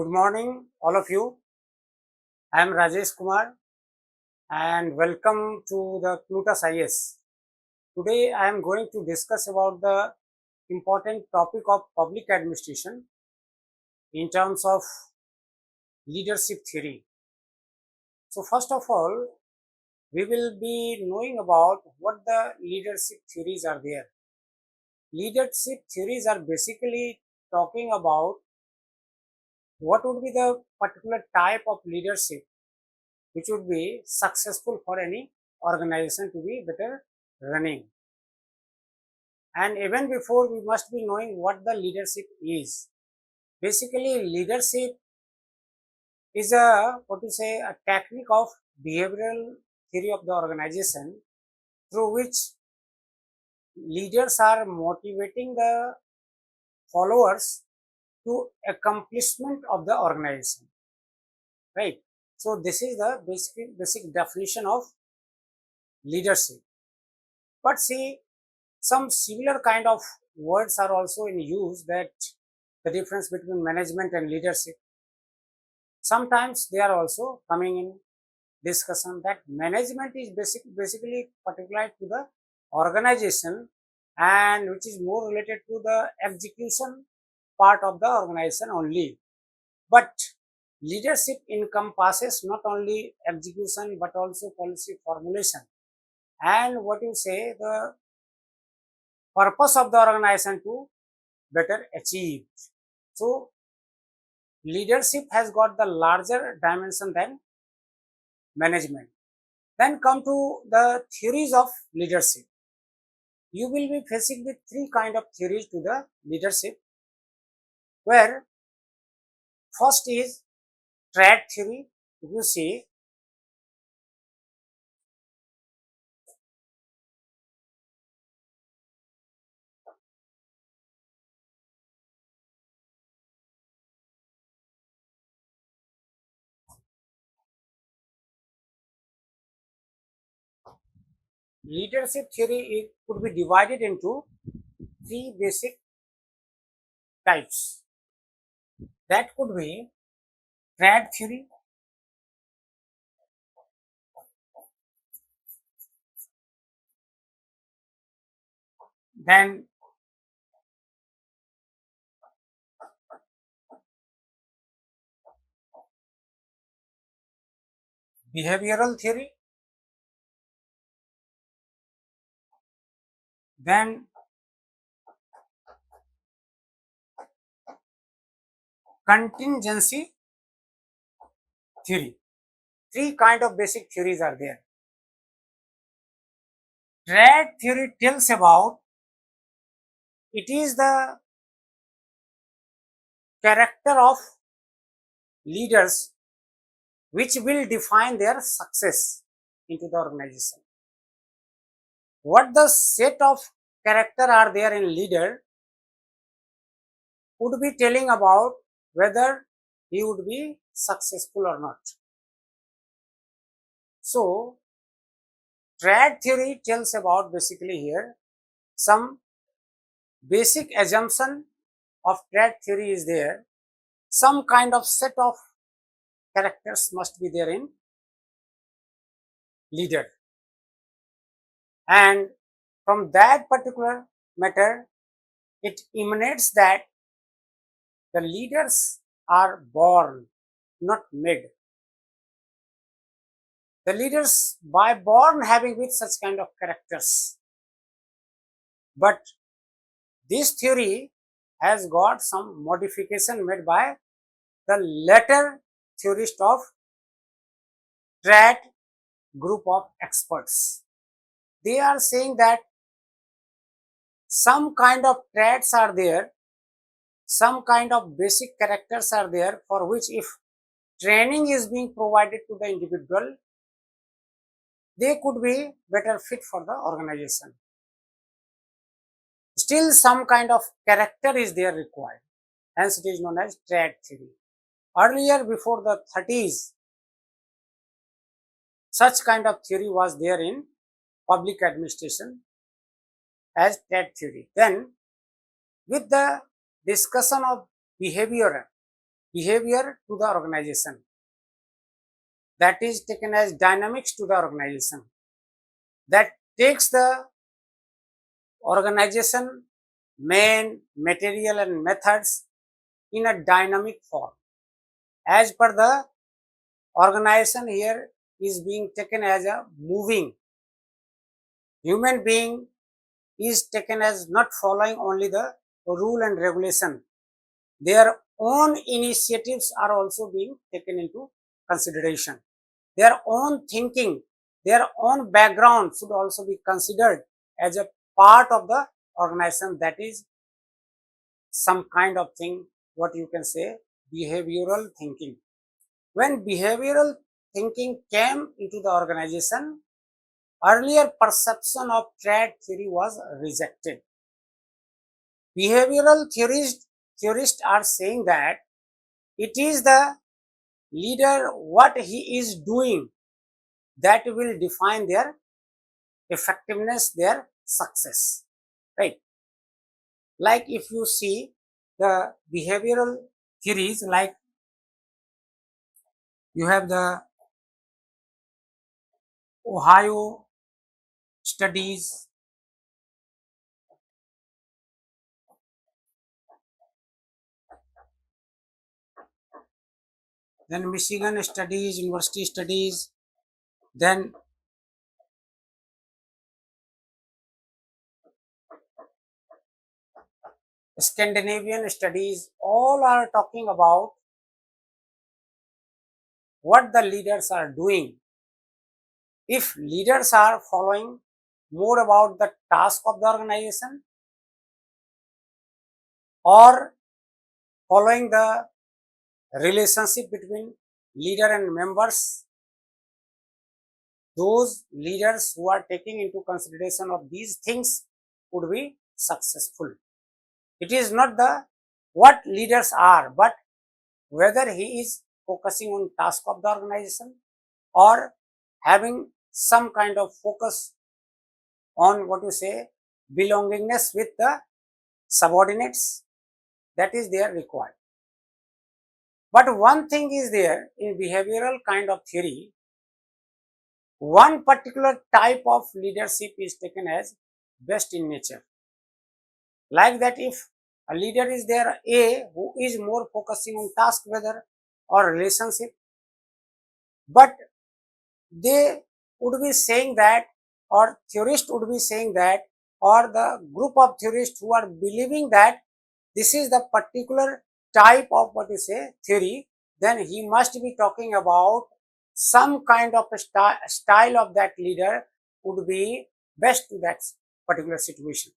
Good morning, all of you. I am Rajesh Kumar and welcome to the Plutus IAS. Today I am going to discuss about the important topic of public administration in terms of leadership theory. So first of all, we will be knowing about what the leadership theories are there. Leadership theories are basically talking about what would be the particular type of leadership which would be successful for any organization to be better running. And even before, we must be knowing what the leadership is. Basically, leadership is a technique of behavioral theory of the organization through which leaders are motivating the followers to accomplishment of the organization, right? So this is the basic definition of leadership. But see, some similar kind of words are also in use, that the difference between management and leadership. Sometimes they are also coming in discussion that management is basically particular to the organization and which is more related to the execution part of the organization only. But leadership encompasses not only execution but also policy formulation and the purpose of the organization to better achieve. So leadership has got the larger dimension than management. Then come to the theories of leadership. You will be facing with three kind of theories to the leadership, where first is trait theory. If you see, leadership theory could be divided into three basic types. That could be trait theory, then behavioral theory, then contingency theory. Three kind of basic theories are there. Trait theory tells about it is the character of leaders which will define their success into the organization. What the set of character are there in leader would be telling about whether he would be successful or not. So trait theory tells about basically here some basic assumption of trait theory is there. Some kind of set of characters must be there in leader, and from that particular matter it emanates that the leaders are born, not made. The leaders by born having with such kind of characters, but this theory has got some modification made by the later theorist of trait group of experts. They are saying that some kind of traits are there, some kind of basic characters are there for which if training is being provided to the individual, they could be better fit for the organization. Still some kind of character is there required, hence it is known as trait theory. Earlier, before the 30s, such kind of theory was there in public administration as trait theory. Then with the discussion of behavior behavior to the organization. That is taken as dynamics to the organization. That takes the organization main, material and methods in a dynamic form. As per the organization here is being taken as a moving. Human being is taken as not following only the rule and regulation. Their own initiatives are also being taken into consideration. Their own thinking, their own background should also be considered as a part of the organization. That is some kind of thing, what you can say, behavioral thinking. When behavioral thinking came into the organization, earlier perception of trade theory was rejected. Behavioral theorists are saying that it is the leader, what he is doing, that will define their effectiveness, their success, right? Like if you see the behavioral theories, like you have the Ohio studies, then Michigan studies, university studies, then Scandinavian studies, all are talking about what the leaders are doing. If leaders are following more about the task of the organization or following the relationship between leader and members, those leaders who are taking into consideration of these things would be successful. It is not the what leaders are, but whether he is focusing on task of the organization or having some kind of focus on what you say belongingness with the subordinates, that is there required. But one thing is there in behavioral kind of theory, one particular type of leadership is taken as best in nature. Like that, if a leader is there, A, who is more focusing on task whether or relationship, but they would be saying that, or theorists would be saying that, or the group of theorists who are believing that this is the particular type of what you say theory, then he must be talking about some kind of a style of that leader would be best to that particular situation.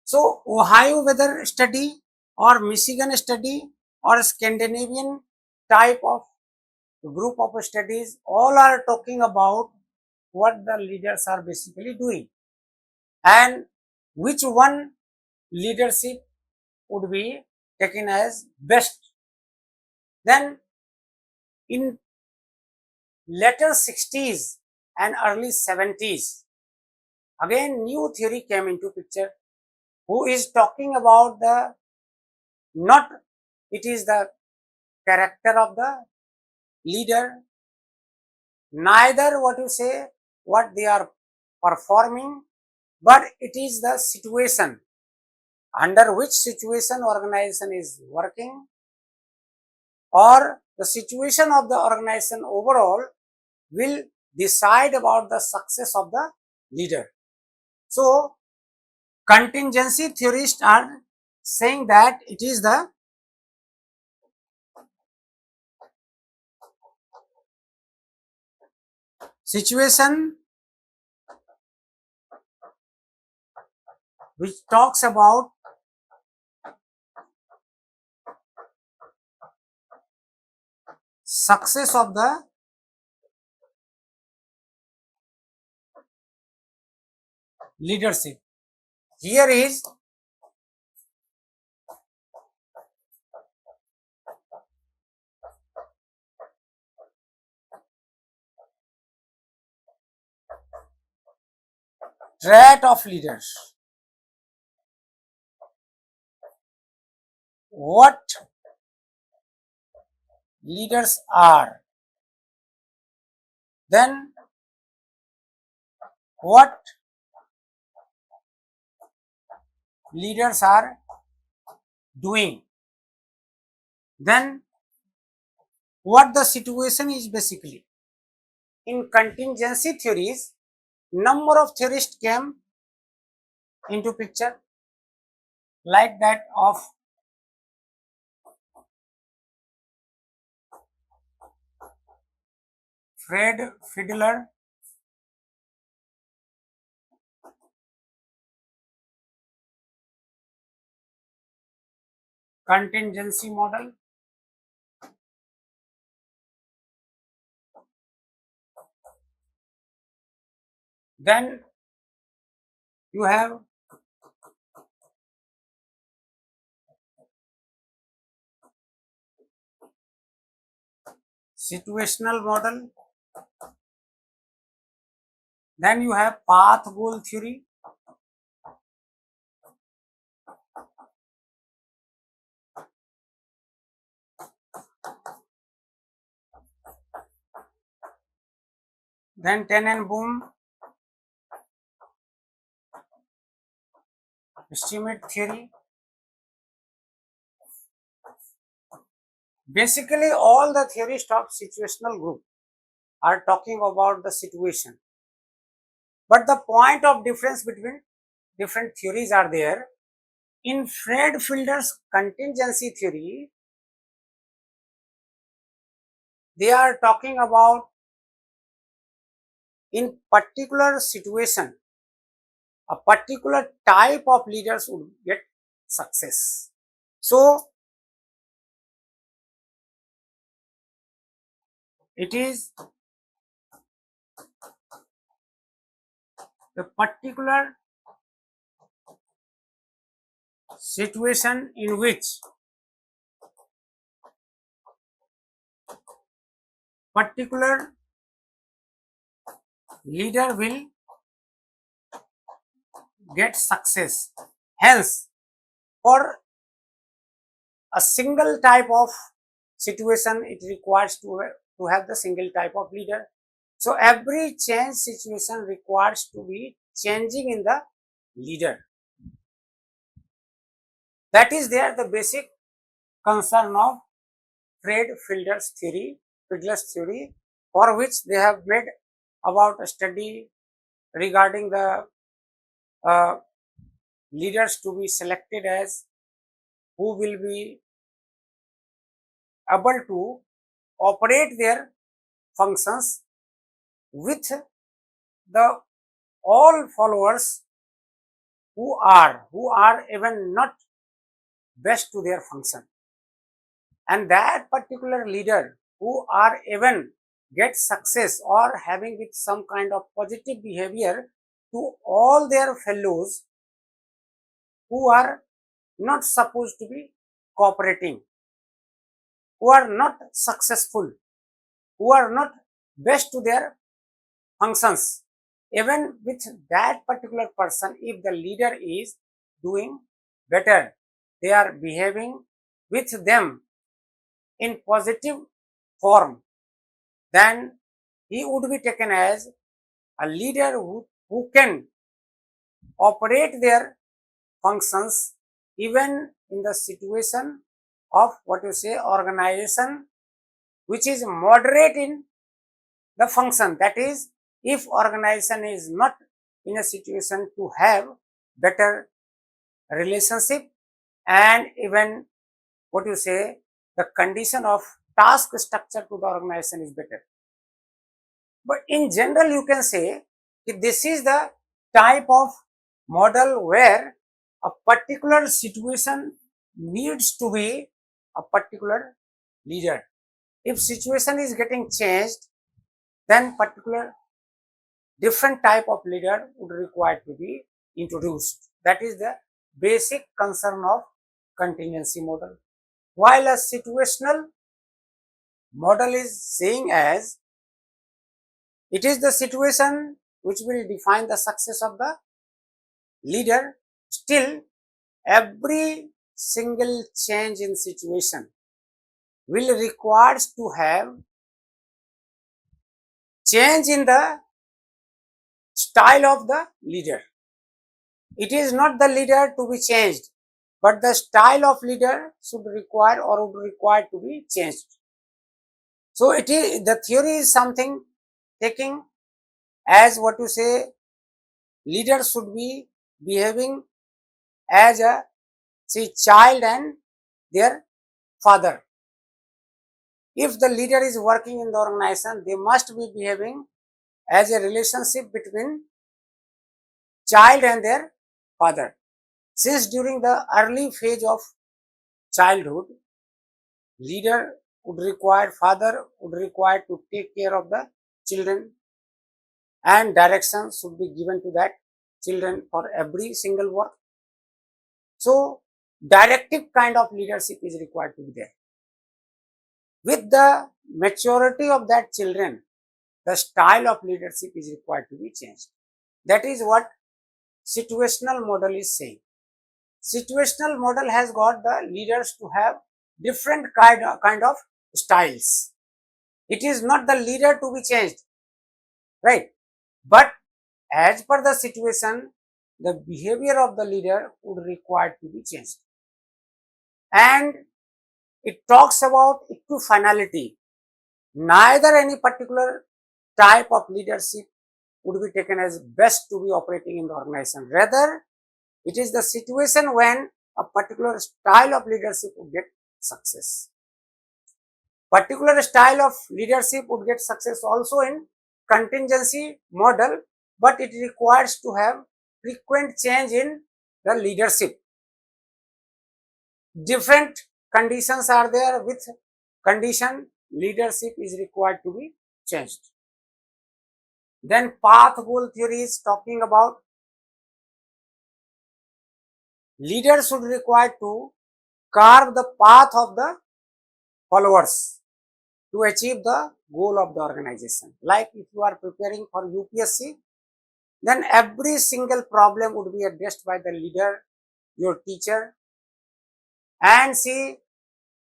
So Ohio weather study or Michigan study or Scandinavian type of group of studies, all are talking about what the leaders are basically doing and which one leadership would be taken as best. Then in later 60s and early 70s, again new theory came into picture who is talking about the not it is the character of the leader, neither what you say what they are performing, but it is the situation under which situation organization is working or the situation of the organization overall will decide about the success of the leader. So contingency theorists are saying that it is the situation which talks about success of the leadership. Here is trait of leaders. What leaders are, then what leaders are doing, then what the situation is basically. In contingency theories, number of theorists came into picture, like that of Fred Fiedler, contingency model, then you have situational model, then you have path goal theory, then Tenenbaum estimate theory. Basically, all the theorists of situational group are talking about the situation. But the point of difference between different theories are there. In Fred Fiedler's contingency theory, they are talking about in particular situation, a particular type of leaders would get success. So, it is a particular situation in which particular leader will get success. Hence, for a single type of situation, it requires to have the single type of leader. So, every change situation requires to be changing in the leader. That is there the basic concern of Fred Fiedler's theory, for which they have made about a study regarding the leaders to be selected as who will be able to operate their functions with the all followers who are even not best to their function, and that particular leader who are even get success or having with some kind of positive behavior to all their fellows who are not supposed to be cooperating, who are not successful, who are not best to their functions. Even with that particular person, if the leader is doing better, they are behaving with them in positive form, then he would be taken as a leader who can operate their functions even in the situation of what you say organization which is moderate in the function. That is, if organization is not in a situation to have better relationship and even what you say the condition of task structure to the organization is better. But in general, you can say that this is the type of model where a particular situation needs to be a particular leader. If situation is getting changed, then particular different type of leader would require to be introduced. That is the basic concern of contingency model. While a situational model is saying as it is the situation which will define the success of the leader, still every single change in situation will requires to have change in the style of the leader. It is not the leader to be changed, but the style of leader should require or would require to be changed. So it is, the theory is something taking as what you say, leader should be behaving as a child and their father. If the leader is working in the organization, they must be behaving as a relationship between child and their father. Since during the early phase of childhood, leader would require, father would require to take care of the children, and direction should be given to that children for every single work. So directive kind of leadership is required to be there. With the maturity of that children, the style of leadership is required to be changed. That is what situational model is saying. Situational model has got the leaders to have different kind of styles. It is not the leader to be changed, right? But as per the situation, the behavior of the leader would require to be changed. And it talks about equifinality. Neither any particular type of leadership would be taken as best to be operating in the organization. Rather, it is the situation when a particular style of leadership would get success. Particular style of leadership would get success also in contingency model, but it requires to have frequent change in the leadership. Different conditions are there, with condition leadership is required to be changed. Then path goal theory is talking about leaders should require to carve the path of the followers to achieve the goal of the organization. Like if you are preparing for UPSC, then every single problem would be addressed by the leader, your teacher, and see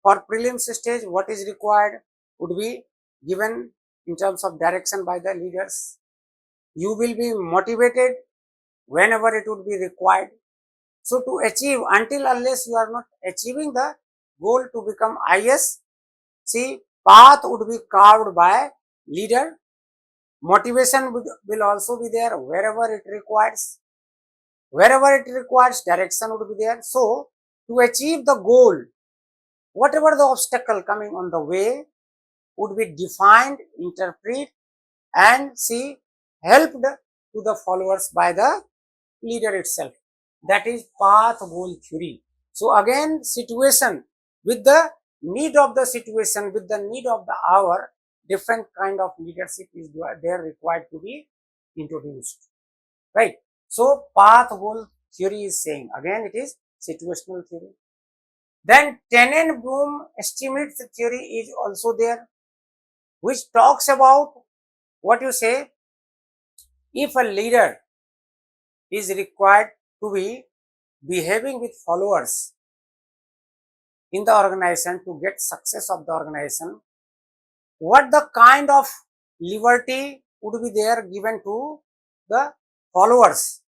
for prelims stage what is required would be given in terms of direction by the leaders. You will be motivated whenever it would be required. So to achieve, until unless you are not achieving the goal to become IAS, see, path would be carved by leader. Motivation will also be there wherever it requires. Wherever it requires, direction would be there. So to achieve the goal, whatever the obstacle coming on the way would be defined, interpreted, and see, helped to the followers by the leader itself. That is path goal theory. So again, situation, with the need of the situation, with the need of the hour, different kind of leadership is there required to be introduced, right? So path goal theory is saying, again it is situational theory. Then Tenenbaum estimates theory is also there, which talks about what you say, if a leader is required to be behaving with followers in the organization to get success of the organization, what the kind of liberty would be there given to the followers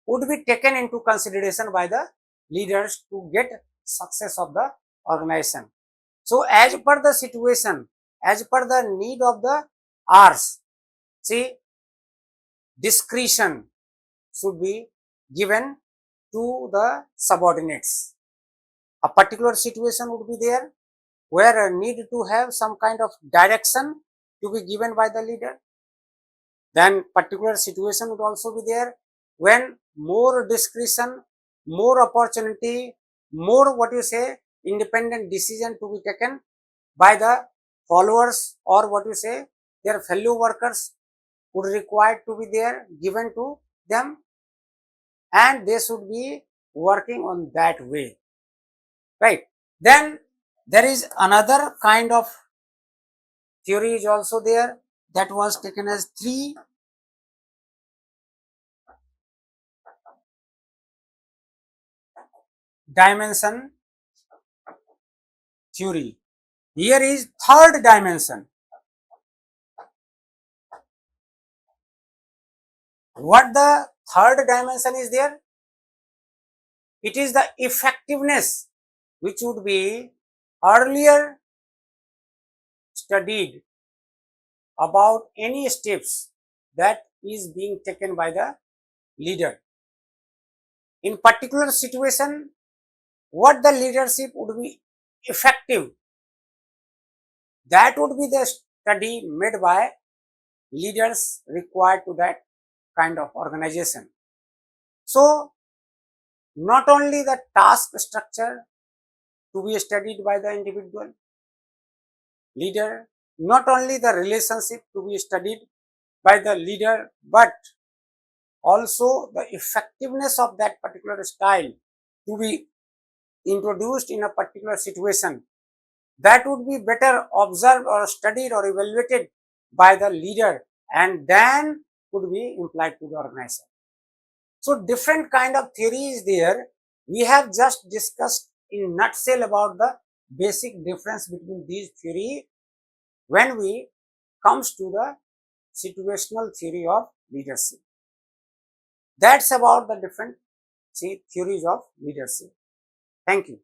would be taken into consideration by the leaders to get success of the organization. So as per the situation, as per the need of the hours, see, discretion should be given to the subordinates. A particular situation would be there where a need to have some kind of direction to be given by the leader. Then particular situation would also be there when more discretion, more opportunity, more what you say, independent decision to be taken by the followers, or what you say, their fellow workers would require to be there given to them, and they should be working on that way, right? Then there is another kind of theory is also there, that was taken as 3 dimension theory. Here is third dimension. What the third dimension is there? It is the effectiveness which would be earlier studied about any steps that is being taken by the leader. In particular situation, what the leadership would be effective, that would be the study made by leaders required to that kind of organization. So, not only the task structure to be studied by the individual leader, not only the relationship to be studied by the leader, but also the effectiveness of that particular style to be introduced in a particular situation, that would be better observed or studied or evaluated by the leader and then could be implied to the organization. So different kind of theory is there. We have just discussed in nutshell about the basic difference between these theory when we comes to the situational theory of leadership. That's about the different theories of leadership. Thank you.